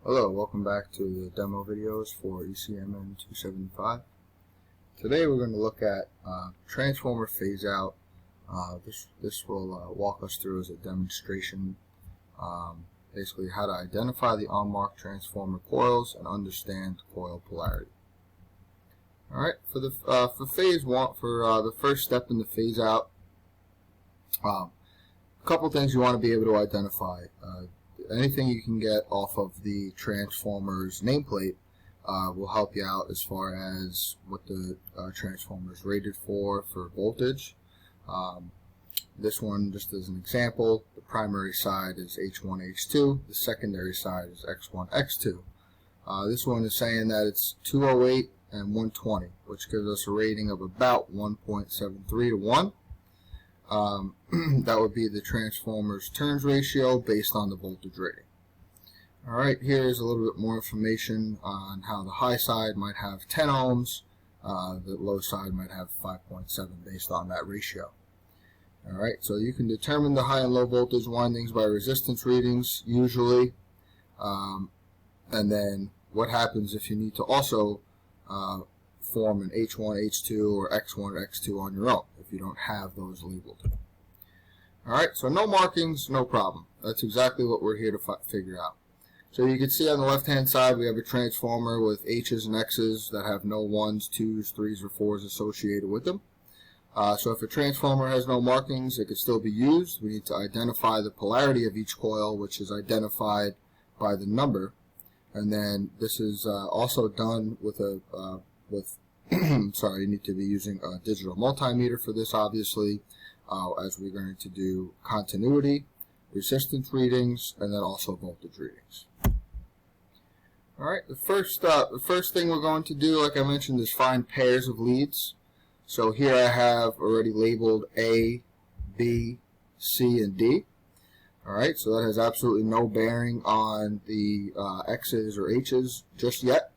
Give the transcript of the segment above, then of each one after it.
Hello, welcome back to the demo videos for ECMN 275. Today we're going to look at transformer phase out. This will walk us through as a demonstration, basically how to identify the on-mark transformer coils and understand coil polarity. Alright, for phase one, the first step in the phase out, a couple things you want to be able to identify. Anything you can get off of the transformer's nameplate will help you out as far as what the transformer is rated for voltage. This one, just as an example, the primary side is H1, H2, the secondary side is X1, X2. This one is saying that it's 208 and 120, which gives us a rating of about 1.73 to 1. That would be the transformer's turns ratio based on the voltage rating. Alright, here's a little bit more information on how the high side might have 10 ohms, the low side might have 5.7 based on that ratio. Alright, so you can determine the high and low voltage windings by resistance readings usually, and then what happens if you need to also form an H1, H2 or X1, X2 on your own if you don't have those labeled. Alright, so no markings, no problem. That's exactly what we're here to figure out. So you can see on the left hand side we have a transformer with H's and X's that have no 1s, 2s, 3s, or 4s associated with them. So if a transformer has no markings, it could still be used. We need to identify the polarity of each coil, which is identified by the number. And then this is also done with sorry, you need to be using a digital multimeter for this, obviously, as we're going to do continuity, resistance readings, and then also voltage readings. Alright, the first thing we're going to do, like I mentioned, is find pairs of leads. So here I have already labeled A, B, C, and D. Alright, so that has absolutely no bearing on the X's or H's just yet.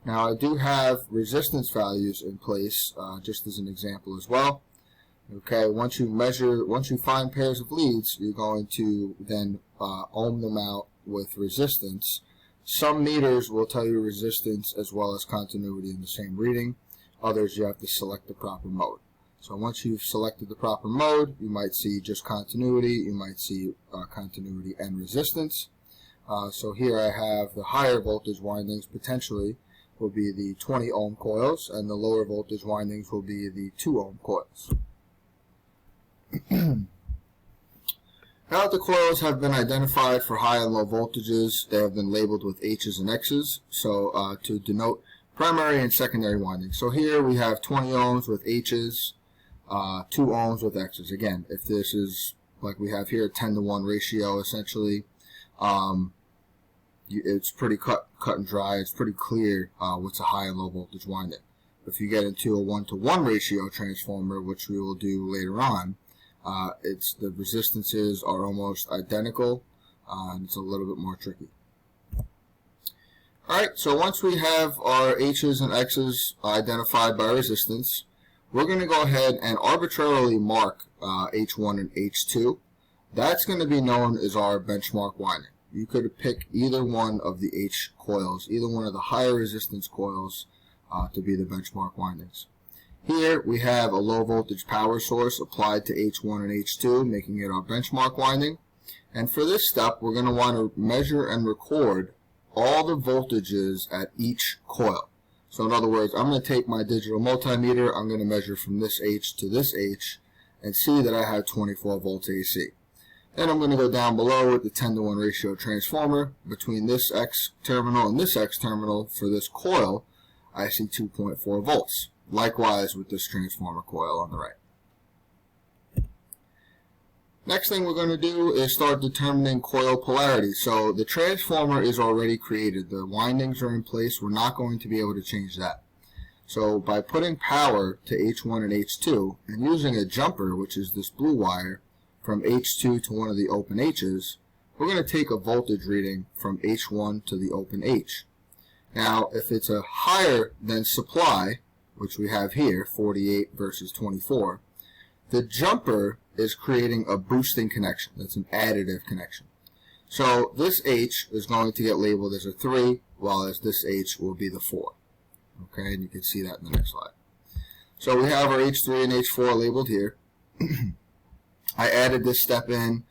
Now I do have resistance values in place, just as an example as well. Okay, once you find pairs of leads, you're going to then ohm them out with resistance. Some meters will tell you resistance as well as continuity in the same reading. Others you have to select the proper mode. So once you've selected the proper mode, you might see just continuity, you might see continuity and resistance. So here I have the higher voltage windings potentially will be the 20 ohm coils, and the lower voltage windings will be the 2 ohm coils. Now that the coils have been identified for high and low voltages, they have been labeled with H's and X's, so to denote primary and secondary windings. So here we have 20 ohms with H's, 2 ohms with X's. Again, if this is like we have here, a 10 to 1 ratio essentially, it's pretty cut and dry. It's pretty clear what's a high and low voltage winding. If you get into a 1 to 1 ratio transformer, which we will do later on, the resistances are almost identical, and it's a little bit more tricky. Alright, so once we have our H's and X's identified by resistance, we're going to go ahead and arbitrarily mark H1 and H2. That's going to be known as our benchmark winding. You could pick either one of the H coils, either one of the higher resistance coils to be the benchmark windings. Here we have a low voltage power source applied to H1 and H2, making it our benchmark winding. And for this step, we're going to want to measure and record all the voltages at each coil. So in other words, I'm going to take my digital multimeter, I'm going to measure from this H to this H, and see that I have 24 volts AC. Then I'm going to go down below with the 10 to 1 ratio transformer. Between this X terminal and this X terminal for this coil, I see 2.4 volts. Likewise with this transformer coil on the right. Next thing we're going to do is start determining coil polarity. So the transformer is already created. The windings are in place. We're not going to be able to change that. So by putting power to H1 and H2 and using a jumper, which is this blue wire, from H2 to one of the open H's, we're going to take a voltage reading from H1 to the open H. Now, if it's a higher than supply, which we have here, 48 versus 24, the jumper is creating a boosting connection. That's an additive connection. So this H is going to get labeled as a 3, while as this H will be the 4. Okay, and you can see that in the next slide. So we have our H3 and H4 labeled here. I added this step in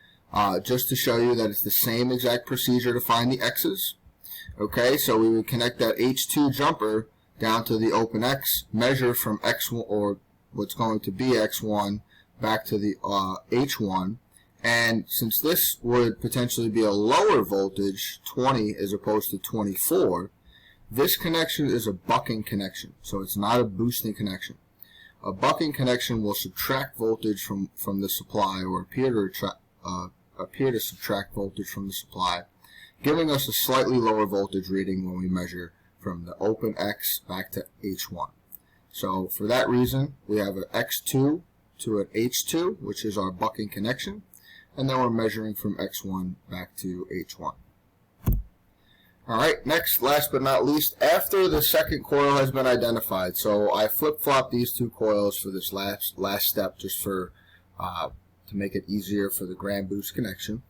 just to show you that it's the same exact procedure to find the X's. Okay, so we would connect that H2 jumper down to the open X, measure from X1, or what's going to be X1, back to the H1. And since this would potentially be a lower voltage, 20 as opposed to 24, this connection is a bucking connection, so it's not a boosting connection. A bucking connection will subtract voltage from the supply, or appear to subtract voltage from the supply, giving us a slightly lower voltage reading when we measure from the open X back to H1. So for that reason, we have an X2 to an H2, which is our bucking connection, and then we're measuring from X1 back to H1. Alright, next, last but not least, after the second coil has been identified, so I flip-flop these two coils for this last step just for to make it easier for the gram boost connection.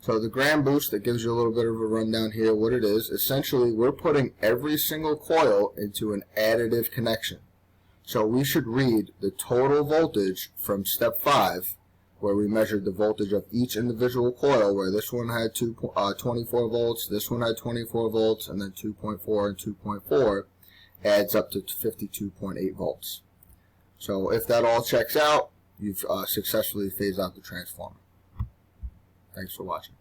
So the gram boost, that gives you a little bit of a rundown here what it is. Essentially, we're putting every single coil into an additive connection. So we should read the total voltage from step 5, where we measured the voltage of each individual coil, where this one had 24 volts, this one had 24 volts, and then 2.4 and 2.4 adds up to 52.8 volts. So if that all checks out, you've successfully phased out the transformer. Thanks for watching.